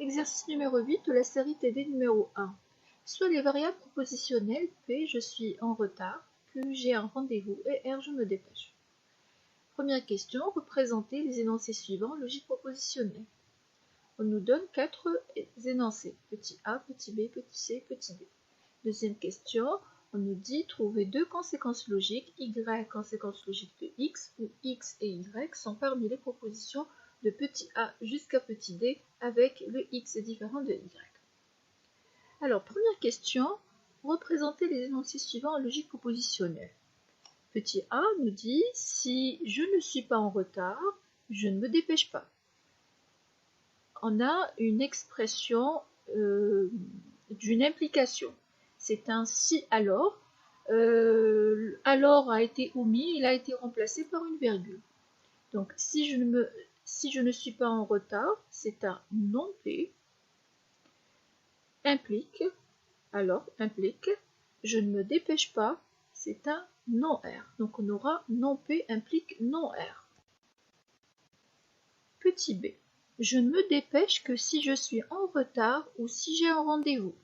Exercice numéro 8 de la série TD numéro 1. Soit les variables propositionnelles P, je suis en retard, Q, j'ai un rendez-vous et R, je me dépêche. Première question, représenter les énoncés suivants en logique propositionnelle. On nous donne 4 énoncés, petit a, petit b, petit c, petit d. Deuxième question, on nous dit trouver deux conséquences logiques, y, conséquence logique de x, où x et y sont parmi les propositions de petit a jusqu'à petit d avec le x différent de y. Alors, première question, représenter les énoncés suivants en logique propositionnelle. Petit a nous dit si je ne suis pas en retard, je ne me dépêche pas. On a une expression d'une implication. C'est un si alors. Alors a été omis, il a été remplacé par une virgule. Donc si je ne suis pas en retard, c'est un non P. Implique, je ne me dépêche pas, c'est un non R. Donc on aura non P implique non R. Petit b. Je ne me dépêche que si je suis en retard ou si j'ai un rendez-vous.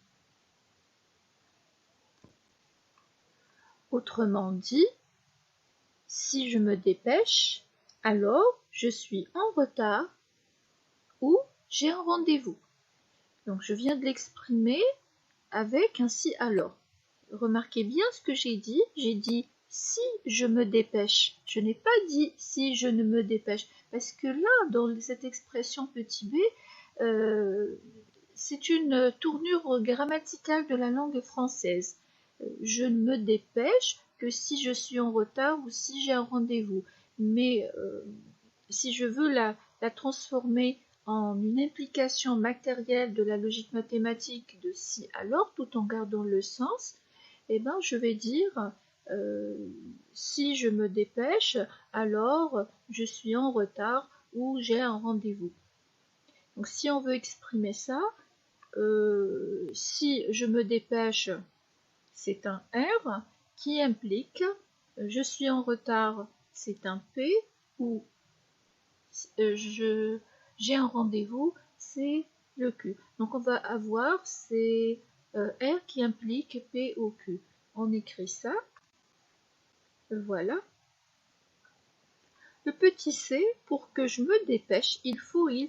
Autrement dit, si je me dépêche, alors je suis en retard ou j'ai un rendez-vous. Donc je viens de l'exprimer avec un si alors. Remarquez bien ce que j'ai dit si je me dépêche. Je n'ai pas dit si je ne me dépêche. Parce que là, dans cette expression petit b, c'est une tournure grammaticale de la langue française. Je ne me dépêche que si je suis en retard ou si j'ai un rendez-vous. Mais si je veux la transformer en une implication matérielle de la logique mathématique de si alors, tout en gardant le sens, eh ben, je vais dire si je me dépêche, alors je suis en retard ou j'ai un rendez-vous. Donc si on veut exprimer ça, si je me dépêche, c'est un R qui implique je suis en retard, c'est un P, ou j'ai un rendez-vous, c'est le Q. Donc on va avoir c'est R qui implique P au Q. On écrit ça. Voilà. Le petit c, pour que je me dépêche, il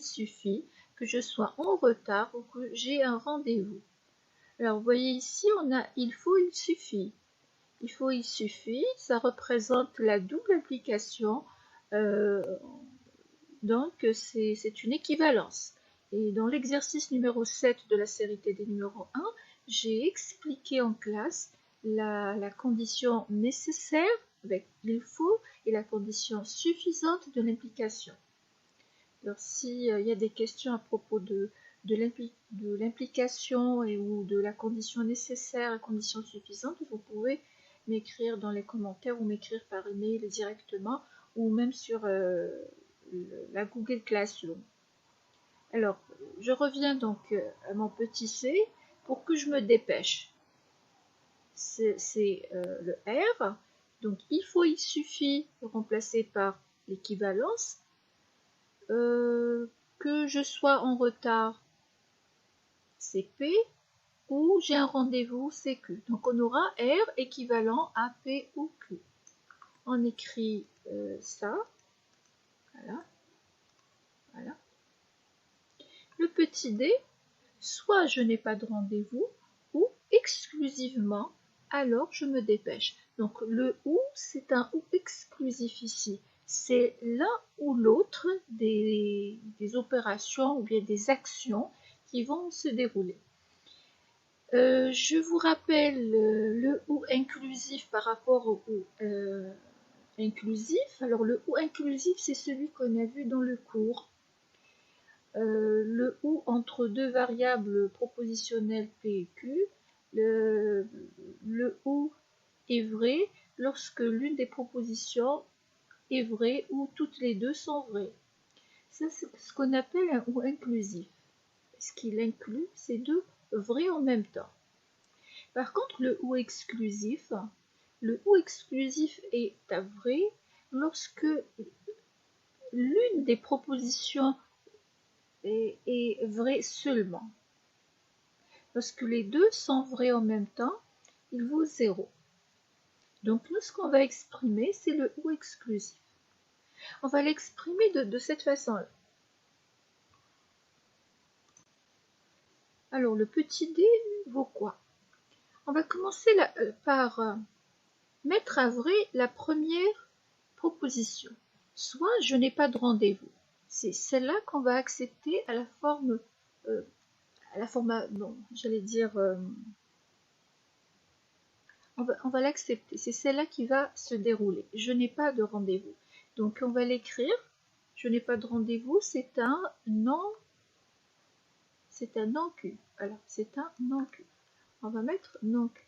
suffit que je sois en retard ou que j'ai un rendez-vous. Alors, vous voyez ici, on a il faut, il suffit. Il faut, il suffit, ça représente la double implication. Donc, c'est une équivalence. Et dans l'exercice numéro 7 de la série TD numéro 1, j'ai expliqué en classe la condition nécessaire avec il faut et la condition suffisante de l'implication. Alors, s'il y a des questions à propos de l'implication ou de la condition nécessaire et condition suffisante, vous pouvez m'écrire dans les commentaires ou m'écrire par email directement ou même sur la Google Classroom. Alors, je reviens donc à mon petit c pour que je me dépêche. C'est le R. Donc, il faut, il suffit, remplacé par l'équivalence. Que je sois en retard, c'est P, ou j'ai un rendez-vous, c'est Q. Donc on aura R équivalent à P ou Q. On écrit ça. Voilà. Le petit d, soit je n'ai pas de rendez-vous, ou exclusivement, alors je me dépêche. Donc le ou, c'est un ou exclusif ici. C'est l'un ou l'autre des opérations ou bien des actions qui vont se dérouler. Je vous rappelle le ou inclusif par rapport au ou inclusif. Alors le ou inclusif, c'est celui qu'on a vu dans le cours. Le ou entre deux variables propositionnelles P et Q. Le ou est vrai lorsque l'une des propositions est vraie ou toutes les deux sont vraies. Ça, c'est ce qu'on appelle un ou inclusif. Ce qu'il inclut, c'est deux vrais en même temps. Par contre, le ou exclusif est à vrai lorsque l'une des propositions est vrai seulement. Lorsque les deux sont vrais en même temps, il vaut 0. Donc nous, ce qu'on va exprimer, c'est le ou exclusif. On va l'exprimer de cette façon-là. Alors, le petit d vaut quoi? On va commencer par mettre à vrai la première proposition. Soit je n'ai pas de rendez-vous. C'est celle-là qu'on va accepter à la forme, bon, j'allais dire, on va l'accepter. C'est celle-là qui va se dérouler. Je n'ai pas de rendez-vous. Donc on va l'écrire. Je n'ai pas de rendez-vous. C'est un non-Q. Alors c'est un non-Q. On va mettre non-Q.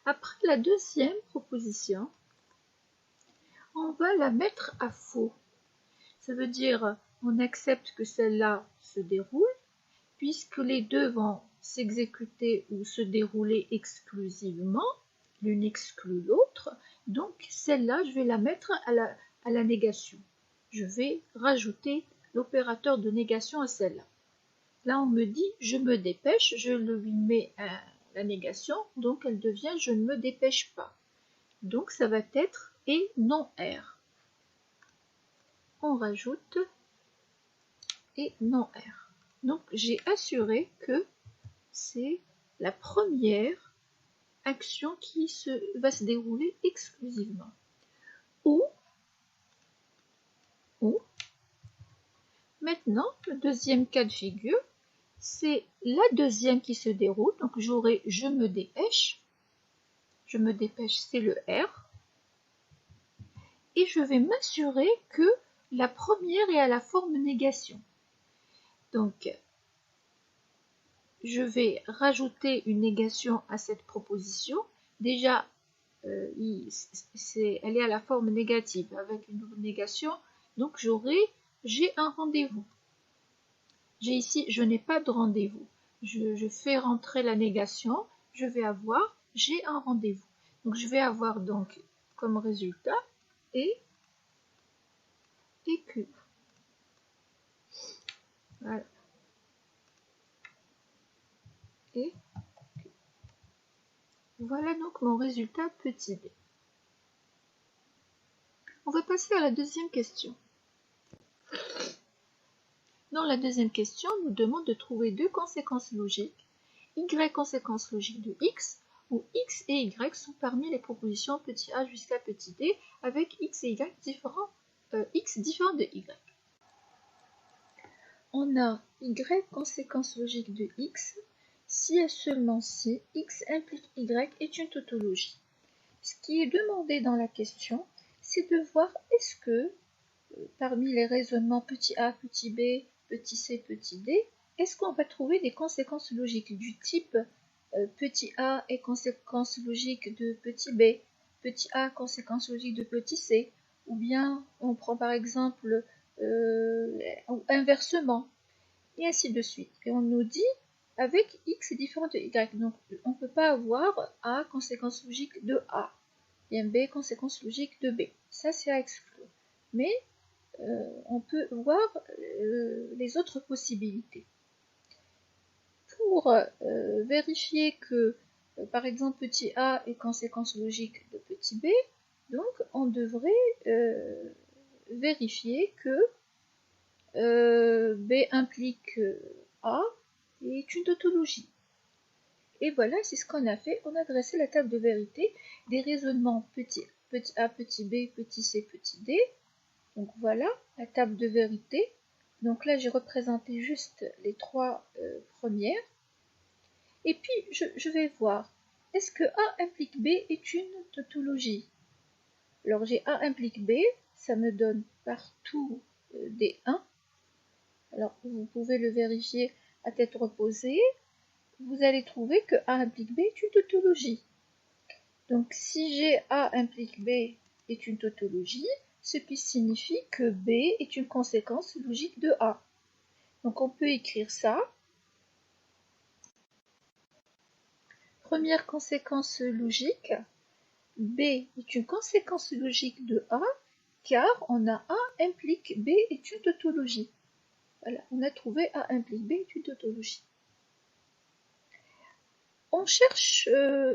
Après la deuxième proposition, on va la mettre à faux. Ça veut dire on accepte que celle-là se déroule, puisque les deux vont s'exécuter ou se dérouler exclusivement, l'une exclut l'autre, donc celle-là, je vais la mettre à la négation. Je vais rajouter l'opérateur de négation à celle-là. Là, on me dit « je me dépêche », je lui mets la négation, donc elle devient « je ne me dépêche pas ». Donc ça va être « et non R ». On rajoute « et non R ». Donc j'ai assuré que c'est la première action qui va se dérouler exclusivement. Ou, maintenant, le deuxième cas de figure, c'est la deuxième qui se déroule. Donc j'aurai je me dépêche. Je me dépêche, c'est le R. Et je vais m'assurer que la première est à la forme négation. Donc, je vais rajouter une négation à cette proposition. Déjà, elle est à la forme négative avec une double négation. Donc, j'ai un rendez-vous. J'ai ici, je n'ai pas de rendez-vous. Je fais rentrer la négation. Je vais avoir, j'ai un rendez-vous. Donc, je vais avoir donc comme résultat et Q. Voilà. Et voilà donc mon résultat petit d. On va passer à la deuxième question. Dans la deuxième question, on nous demande de trouver deux conséquences logiques, y conséquence logique de x, où x et y sont parmi les propositions petit a jusqu'à petit d, avec x et y différents, x différent de y. On a y conséquence logique de x, si et seulement si x implique y est une tautologie. Ce qui est demandé dans la question, c'est de voir est-ce que, parmi les raisonnements petit a, petit b, petit c, petit d, est-ce qu'on va trouver des conséquences logiques du type petit a est conséquence logique de petit b, petit a conséquence logique de petit c, ou bien on prend par exemple ou inversement, et ainsi de suite. Et on nous dit avec x est différent de y, donc on ne peut pas avoir a conséquence logique de a, et b conséquence logique de b. Ça c'est à exclure. Mais on peut voir les autres possibilités. Pour vérifier que, par exemple, petit a est conséquence logique de petit b, donc on devrait vérifier que b implique a est une tautologie. Et voilà, c'est ce qu'on a fait. On a dressé la table de vérité des raisonnements petit a, petit b, petit c, petit d. Donc voilà la table de vérité. Donc là, j'ai représenté juste les trois premières. Et puis, je vais voir, est-ce que A implique B est une tautologie? Alors, j'ai A implique B, ça me donne partout des 1. Alors, vous pouvez le vérifier à tête reposée. Vous allez trouver que A implique B est une tautologie. Donc, si j'ai A implique B est une tautologie, ce qui signifie que B est une conséquence logique de A. Donc, on peut écrire ça. Première conséquence logique, B est une conséquence logique de A, car on a A implique B est une tautologie. Voilà, on a trouvé A implique B est une tautologie. On cherche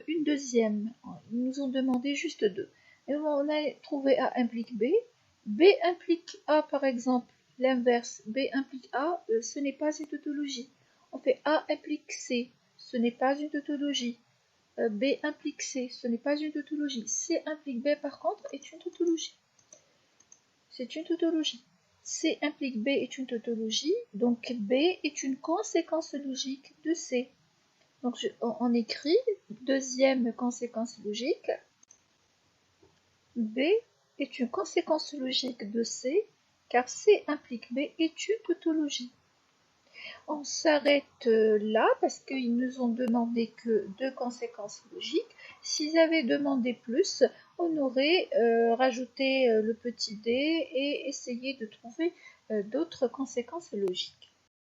une deuxième. Ils nous ont demandé juste deux. Et on a trouvé A implique B. B implique A par exemple. L'inverse, B implique A, ce n'est pas une tautologie. On fait A implique C, ce n'est pas une tautologie. B implique C, ce n'est pas une tautologie. C implique B par contre est une tautologie. C'est une tautologie. C implique B est une tautologie, donc B est une conséquence logique de C. Donc on écrit deuxième conséquence logique. B est une conséquence logique de C, car C implique B est une tautologie. On s'arrête là parce qu'ils nous ont demandé que deux conséquences logiques. S'ils avaient demandé plus, on aurait rajouté le petit d et essayé de trouver d'autres conséquences logiques.